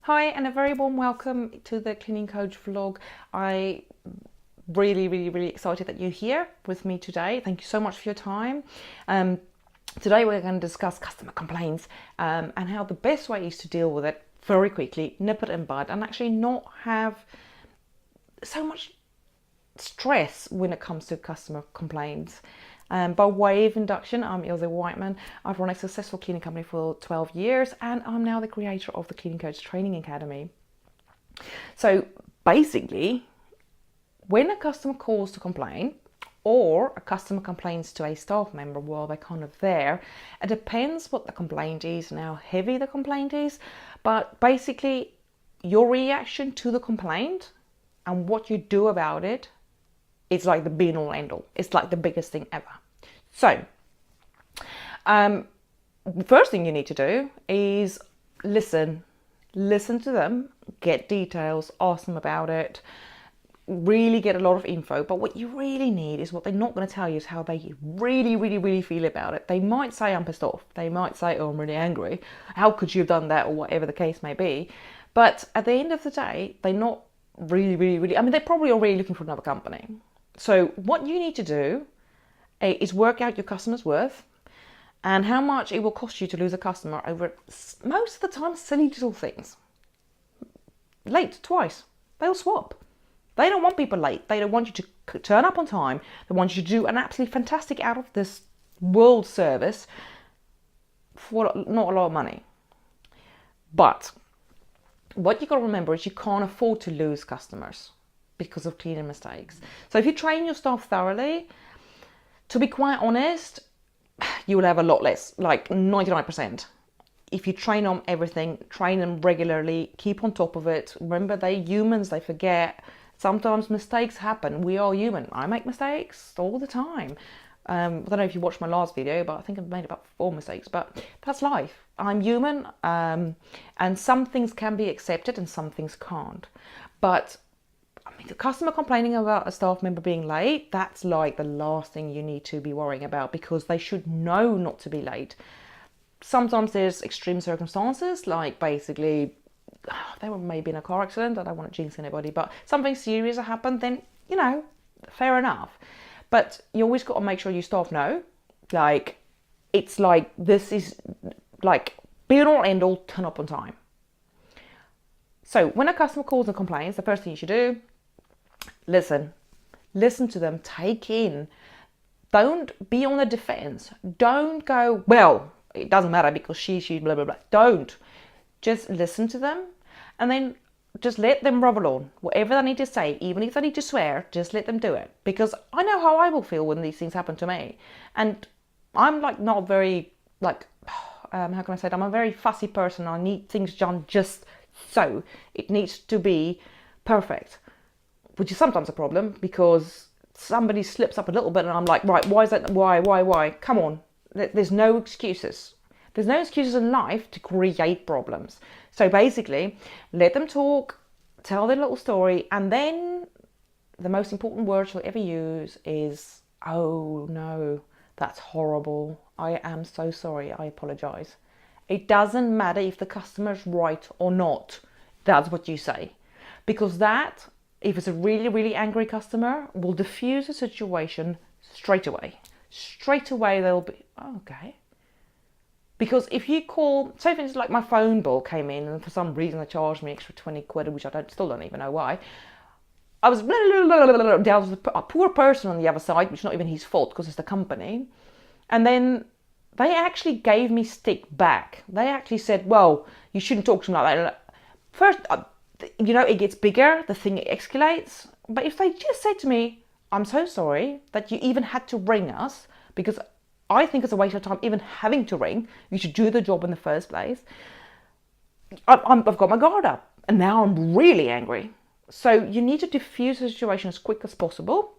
Hi, and a very warm welcome to the Cleaning Coach vlog. I really excited that you're here with me today. Thank you so much for your time. Today we're going to discuss customer complaints and how the best way is to deal with it very quickly, nip it in the bud, and actually not have so much stress when it comes to customer complaints. By way of induction, I'm Ilse Whiteman. I've run a successful cleaning company for 12 years and I'm now the creator of the Cleaning Coach Training Academy. So basically, when a customer calls to complain or a customer complains to a staff member while they're kind of there, it depends what the complaint is and how heavy the complaint is. But basically, your reaction to the complaint and what you do about it, it's like the be all end all. It's like the biggest thing ever. So, first thing you need to do is listen to them, get details, ask them about it, really get a lot of info. But what you really need is what they're not going to tell you is how they really feel about it. They might say, I'm pissed off. They might say, oh, I'm really angry. How could you have done that, or whatever the case may be. But at the end of the day, they're not really, I mean, they probably are really looking for another company. So what you need to do is work out your customer's worth and how much it will cost you to lose a customer over, most of the time, silly little things. Late twice, they'll swap. They don't want people late. They don't want you to turn up on time. They want you to do an absolutely fantastic out of this world service for not a lot of money. But what you got to remember is you can't afford to lose customers because of cleaning mistakes. So if you train your staff thoroughly, to be quite honest, you will have a lot less, like 99%. If you train on everything, train them regularly, keep on top of it. Remember, they're humans, they forget. Sometimes mistakes happen. We are human. I make mistakes all the time. I don't know if you watched my last video, but I think I've made about 4 mistakes, but that's life. I'm human, and some things can be accepted and some things can't. But I mean, the customer complaining about a staff member being late, that's like the last thing you need to be worrying about, because they should know not to be late. Sometimes there's extreme circumstances, like basically they were maybe in a car accident. I don't want to jinx anybody, but something serious happened, then, fair enough. But you always got to make sure your staff know, like, it's like, this is like, be it all end all, turn up on time. So when a customer calls and complains, the first thing you should do, listen to them, take in. Don't be on the defense. Don't go, well, it doesn't matter because she, blah, blah, blah. Don't. Just listen to them and then just let them rumble on. Whatever they need to say, even if they need to swear, just let them do it. Because I know how I will feel when these things happen to me. And I'm like not very, like, how can I say it? I'm a very fussy person. I need things done just so. It needs to be perfect, which is sometimes a problem because somebody slips up a little bit and I'm like, right, why is that? Why? Come on. There's no excuses. There's no excuses in life to create problems. So basically, let them talk, tell their little story, and then the most important words you'll ever use is, oh no, that's horrible. I am so sorry. I apologize. It doesn't matter if the customer's right or not. That's what you say. Because that, if it's a really angry customer, will diffuse the situation straight away. Straight away they'll be, oh, okay. Because if you call, say for instance, like my phone bill came in and for some reason they charged me extra 20 quid, which I still don't even know why. I was down to a poor person on the other side, which is not even his fault because it's the company. And then they actually gave me stick back. They actually said, well, you shouldn't talk to me like that. First, it gets bigger, the thing escalates. But if they just said to me, I'm so sorry that you even had to ring us, because I think it's a waste of time even having to ring. You should do the job in the first place. I've got my guard up and now I'm really angry. So you need to diffuse the situation as quick as possible.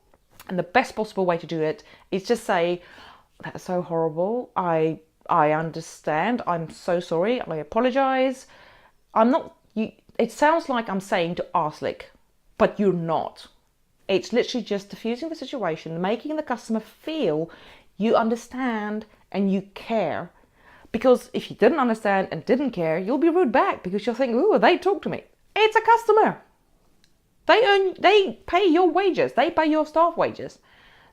And the best possible way to do it is just say, that's so horrible. I understand. I'm so sorry. I apologize. It sounds like I'm saying to arslick, but you're not. It's literally just diffusing the situation, making the customer feel you understand and you care. Because if you didn't understand and didn't care, you'll be rude back because you'll think, ooh, they talk to me. It's a customer. They pay your wages. They pay your staff wages.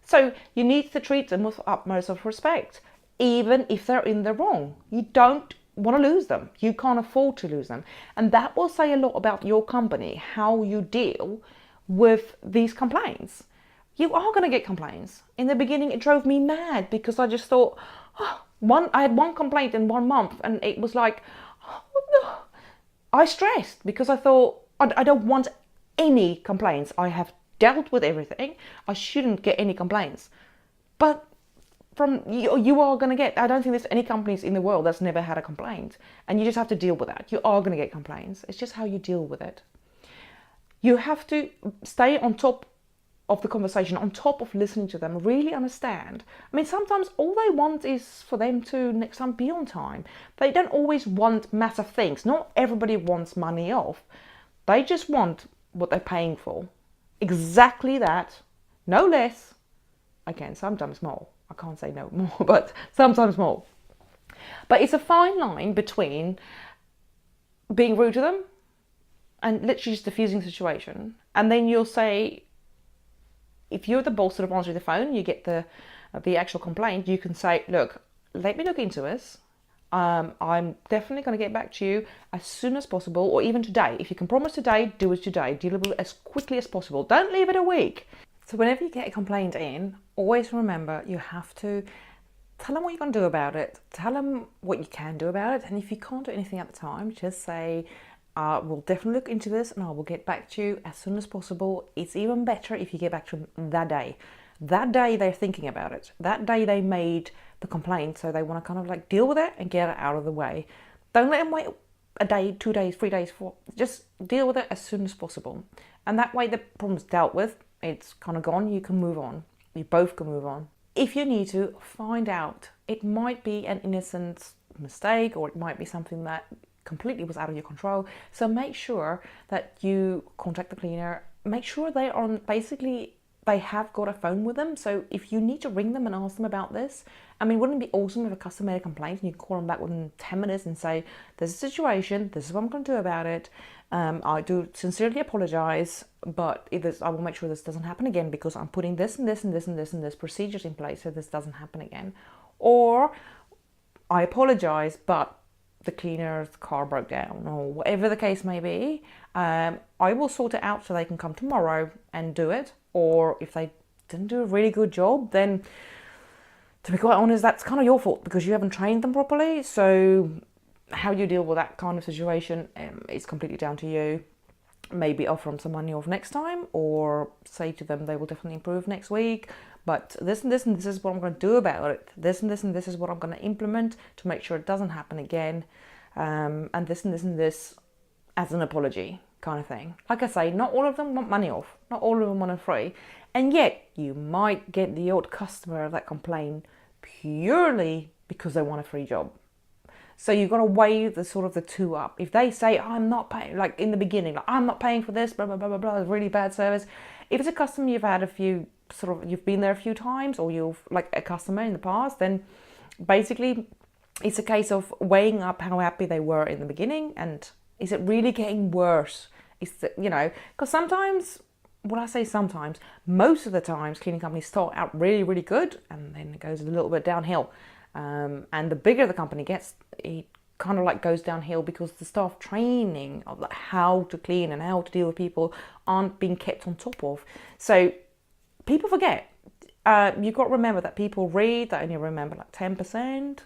So you need to treat them with utmost of respect, even if they're in the wrong. You don't want to lose them. You can't afford to lose them. And that will say a lot about your company, how you deal with these complaints. You are going to get complaints. In the beginning, it drove me mad because I just thought, I had one complaint in 1 month, and it was like, I stressed because I thought, I don't want any complaints. I have dealt with everything. I shouldn't get any complaints. But from you are going to get, I don't think there's any companies in the world that's never had a complaint. And you just have to deal with that. You are going to get complaints. It's just how you deal with it. You have to stay on top of the conversation, on top of listening to them, really understand. I mean, sometimes all they want is for them to next time be on time. They don't always want massive things. Not everybody wants money off. They just want what they're paying for. Exactly that, no less. Again, sometimes more. I can't say no more, but sometimes more. But it's a fine line between being rude to them and literally just diffusing the situation. And then you'll say, if you're the boss sort of answering the phone, you get the actual complaint, you can say, look, let me look into this. I'm definitely going to get back to you as soon as possible, or even today. If you can promise today, do it today. Deal with it as quickly as possible. Don't leave it a week. So whenever you get a complaint in, always remember you have to tell them what you're going to do about it. Tell them what you can do about it. And if you can't do anything at the time, just say, we'll definitely look into this and I will get back to you as soon as possible. It's even better if you get back to them that day. That day they're thinking about it. That day they made the complaint, so they want to kind of like deal with it and get it out of the way. Don't let them wait a day, 2 days, 3 days, 4. Just deal with it as soon as possible. And that way the problem's dealt with. It's kind of gone. You can move on. You both can move on. If you need to, find out. It might be an innocent mistake, or it might be something that completely was out of your control. So make sure that you contact the cleaner. Make sure they are basically, they have got a phone with them. So if you need to ring them and ask them about this, I mean, wouldn't it be awesome if a customer made a complaint and you can call them back within 10 minutes and say, there's a situation, this is what I'm going to do about it. I do sincerely apologize, but I will make sure this doesn't happen again because I'm putting this and this and this and this and this procedures in place so this doesn't happen again. Or I apologize, but the cleaner's car broke down, or whatever the case may be. I will sort it out so they can come tomorrow and do it. Or if they didn't do a really good job, then to be quite honest, that's kind of your fault because you haven't trained them properly. So how you deal with that kind of situation is completely down to you. Maybe offer them some money off next time, or say to them they will definitely improve next week. But this and this and this is what I'm going to do about it. This and this and this is what I'm going to implement to make sure it doesn't happen again. And this and this and this as an apology kind of thing. Like I say, not all of them want money off. Not all of them want it free. And yet you might get the odd customer that complain purely because they want a free job. So you've got to weigh the sort of the two up. If they say, I'm not paying, like in the beginning, like I'm not paying for this, blah, blah, blah, blah, blah, really bad service. If it's a customer you've had you've been there a few times, or you've like a customer in the past, then basically it's a case of weighing up how happy they were in the beginning, and is it really getting worse? Because sometimes, most of the times cleaning companies start out really, really good, and then it goes a little bit downhill. And the bigger the company gets, it kind of like goes downhill because the staff training of like how to clean and how to deal with people aren't being kept on top of. So people forget. You've got to remember that people read, they only remember like 10%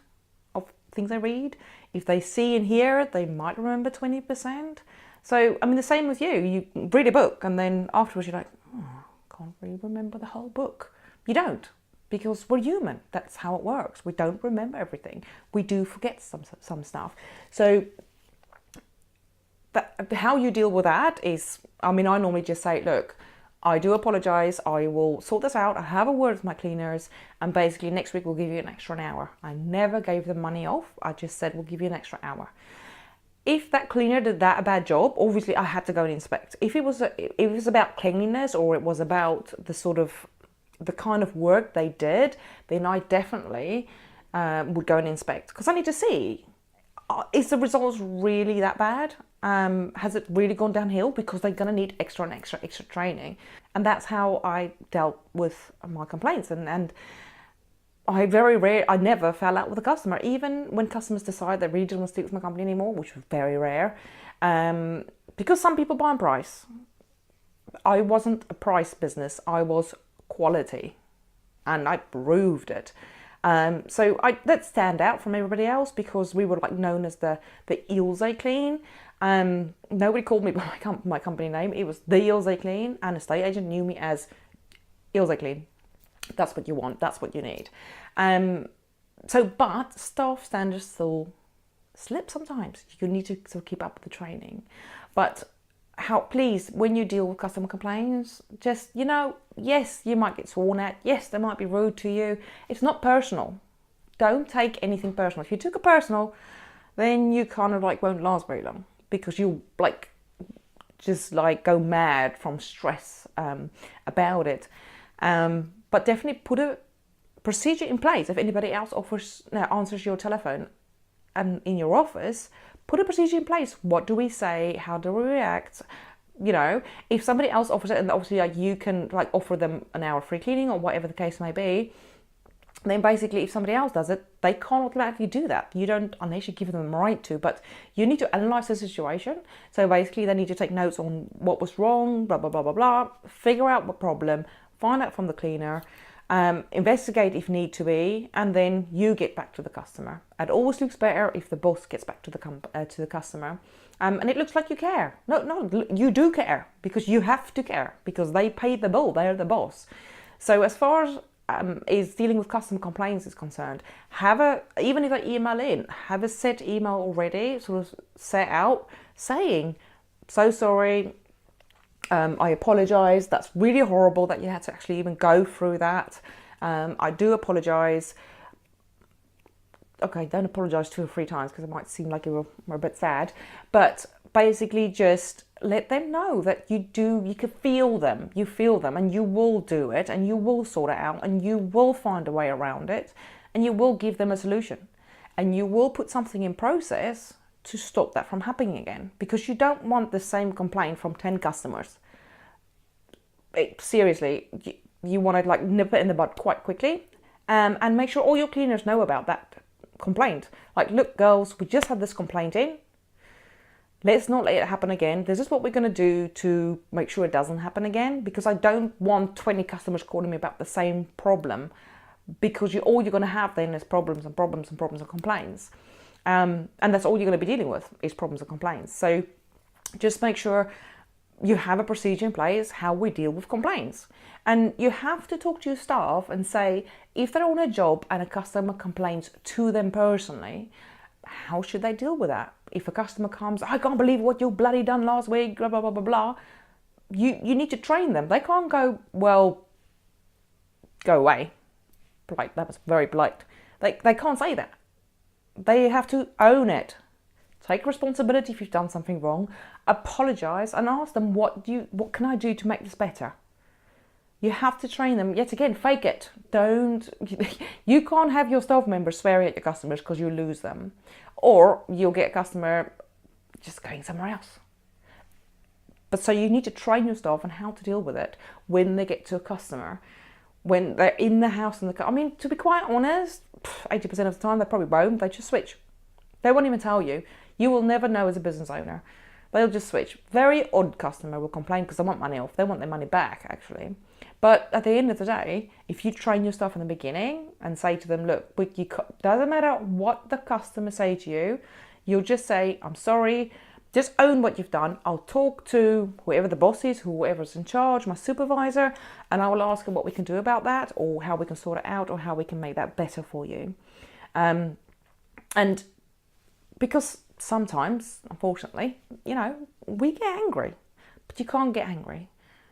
of things they read. If they see and hear, they might remember 20%. So, I mean, the same with you. You read a book and then afterwards you're like, I can't really remember the whole book. You don't, because we're human. That's how it works. We don't remember everything. We do forget some stuff. So how you deal with that is, I mean, I normally just say, look, I do apologize. I will sort this out. I have a word with my cleaners, and basically next week we'll give you an extra hour. I never gave them money off. I just said we'll give you an extra hour. If that cleaner did a bad job, obviously I had to go and inspect. If it was about cleanliness, or it was about the kind of work they did, then I definitely would go and inspect, because I need to see, is the results really that bad? Has it really gone downhill? Because they're going to need extra and extra training. And that's how I dealt with my complaints. And I never fell out with a customer, even when customers decide they really don't want to stick with my company anymore, which was very rare. Because some people buy on price. I wasn't a price business, I was quality, and I proved it. So that stand out from everybody else, because we were like known as the Ilse Clean. Nobody called me by my company name. It was the Ilse Clean, and a estate agent knew me as Ilse Clean. That's what you want. That's what you need. But staff standards still slip sometimes. You need to sort of keep up with the training. But please, when you deal with customer complaints, just, yes, you might get sworn at. Yes, they might be rude to you. It's not personal. Don't take anything personal. If you took it personal, then you kind of like won't last very long, because you just go mad from stress about it. But definitely put a procedure in place. If anybody else answers your telephone in your office, put a procedure in place. What do we say? How do we react? If somebody else offers it, and obviously you can offer them an hour free cleaning or whatever the case may be, then basically if somebody else does it, they can't automatically do that. You don't, unless you give them the right to, but you need to analyze the situation. So basically they need to take notes on what was wrong, blah, blah, blah, blah, blah, figure out what problem, find out from the cleaner, investigate if need to be, and then you get back to the customer. It always looks better if the boss gets back to the customer, and it looks like you care. No, you do care, because you have to care, because they paid the bill. They're the boss. So as far as is dealing with customer complaints is concerned, even if I email in, have a set email already, sort of set out, saying, so sorry, I apologise, that's really horrible that you had to actually even go through that. I do apologise. Okay, don't apologise 2 or 3 times, because it might seem like you were a bit sad. But basically just let them know that you can feel them. You feel them, and you will do it, and you will sort it out, and you will find a way around it, and you will give them a solution. And you will put something in process to stop that from happening again, because you don't want the same complaint from 10 customers. Seriously, you want to nip it in the bud quite quickly, and make sure all your cleaners know about that complaint. Look, girls, we just had this complaint in. Let's not let it happen again. This is what we're going to do to make sure it doesn't happen again, because I don't want 20 customers calling me about the same problem, because all you're going to have then is problems and problems and problems and complaints. And that's all you're going to be dealing with is problems and complaints. So just make sure you have a procedure in place how we deal with complaints. And you have to talk to your staff and say, if they're on a job and a customer complains to them personally, how should they deal with that? If a customer comes, I can't believe what you bloody done last week, blah, blah, blah, blah, blah. You need to train them. They can't go, well, go away. Polite, that was very polite. They can't say that. They have to own it. Take responsibility if you've done something wrong. Apologise and ask them, what can I do to make this better? You have to train them. Yet again, fake it. You can't have your staff members swearing at your customers, because you'll lose them. Or you'll get a customer just going somewhere else. But so you need to train your staff on how to deal with it when they get to a customer, when they're in the house. To be quite honest, 80% of the time they probably won't. They just switch. They won't even tell you. You will never know as a business owner. They'll just switch. Very odd customer will complain because they want money off. They want their money back, actually. But at the end of the day, if you train your staff in the beginning and say to them, look, doesn't matter what the customer say to you, you'll just say, I'm sorry, just own what you've done. I'll talk to whoever the boss is, whoever's in charge, my supervisor, and I will ask them what we can do about that, or how we can sort it out, or how we can make that better for you. And because sometimes, unfortunately, we get angry, but you can't get angry.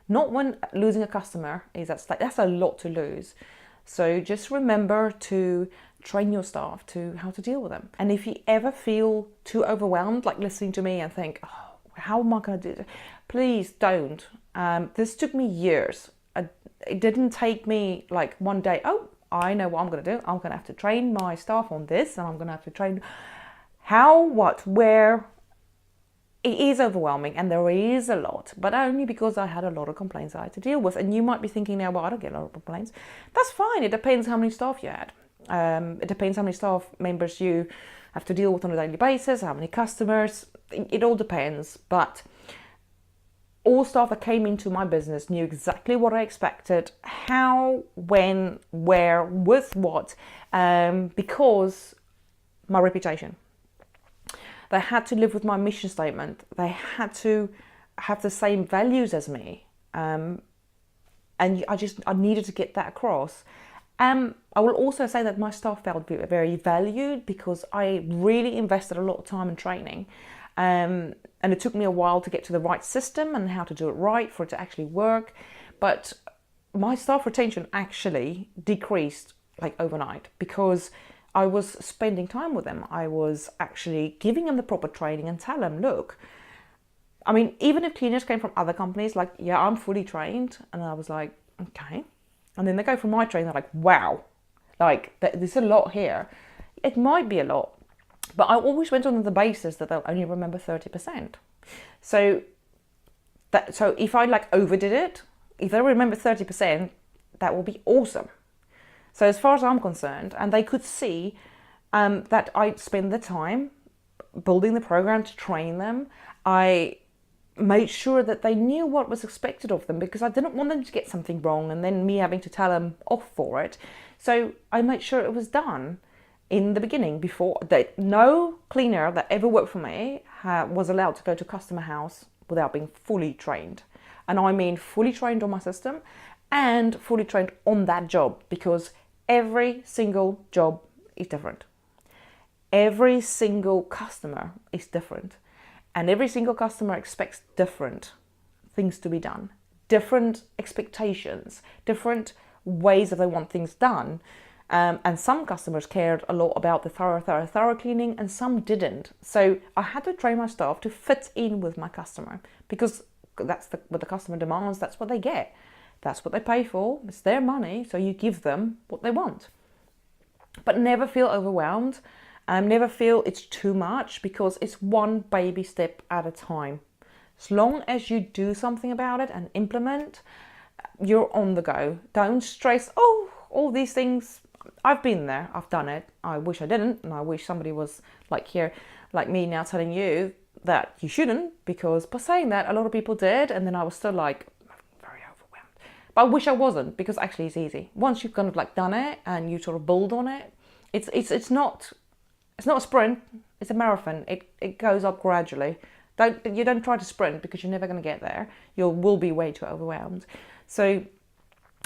Not when losing a customer is at stake. That's a lot to lose. So just remember to train your staff to how to deal with them. And if you ever feel too overwhelmed, like listening to me and think, oh, how am I going to do this? Please don't. This took me years. It didn't take me like one day, oh, I know what I'm going to do. I'm going to have to train my staff on this, and I'm going to have to train how, what, where. It is overwhelming, and there is a lot, but only because I had a lot of complaints I had to deal with. And you might be thinking now, well, I don't get a lot of complaints. That's fine. It depends how many staff you had. It depends how many staff members you have to deal with on a daily basis, how many customers. It all depends. But all staff that came into my business knew exactly what I expected, how, when, where, with what, because my reputation. They had to live with my mission statement. They had to have the same values as me. And I needed to get that across. I will also say that my staff felt very valued because I really invested a lot of time in training. And it took me a while to get to the right system and how to do it right for it to actually work. But my staff retention actually decreased like overnight because I was spending time with them. I was actually giving them the proper training and tell them, look, I mean, even if cleaners came from other companies, like, yeah, I'm fully trained. And I was like, okay. And then they go from my training, they're like, wow, like there's a lot here. It might be a lot, but I always went on the basis that they'll only remember 30%. So if I like overdid it, if they remember 30%, that will be awesome. So as far as I'm concerned, and they could see that I spend the time building the program to train them, I made sure that they knew what was expected of them because I didn't want them to get something wrong and then me having to tell them off for it. So I made sure it was done in the beginning before that no cleaner that ever worked for me was allowed to go to customer house without being fully trained. And I mean fully trained on my system and fully trained on that job because every single job is different. Every single customer is different. And every single customer expects different things to be done. Different expectations, different ways that they want things done. And some customers cared a lot about the thorough cleaning and some didn't. So I had to train my staff to fit in with my customer because that's what the customer demands, that's what they get. That's what they pay for. It's their money, so you give them what they want. But never feel overwhelmed. Never feel it's too much because it's one baby step at a time. As long as you do something about it and implement, you're on the go. Don't stress, all these things. I've been there. I've done it. I wish I didn't. And I wish somebody was like here, like me now telling you that you shouldn't because by saying that, a lot of people did. And then I was still like, but I wish I wasn't because actually it's easy. Once you've kind of like done it and you sort of build on it, it's not a sprint, it's a marathon. It goes up gradually. You don't try to sprint because you're never going to get there. You will be way too overwhelmed. So,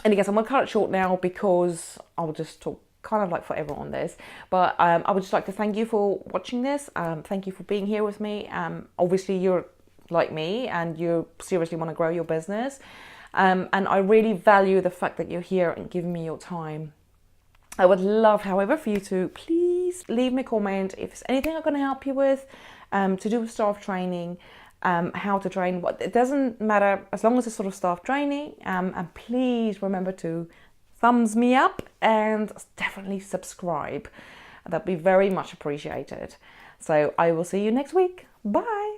and I guess I'm going to cut it short now because I'll just talk kind of like forever on this. But I would just like to thank you for watching this. Thank you for being here with me. Obviously you're like me and you seriously want to grow your business. And I really value the fact that you're here and giving me your time. I would love, however, for you to please leave me a comment if there's anything I'm going to help you with to do with staff training, how to train. It doesn't matter as long as it's sort of staff training. And please remember to thumbs me up and definitely subscribe. That'd be very much appreciated. So I will see you next week. Bye.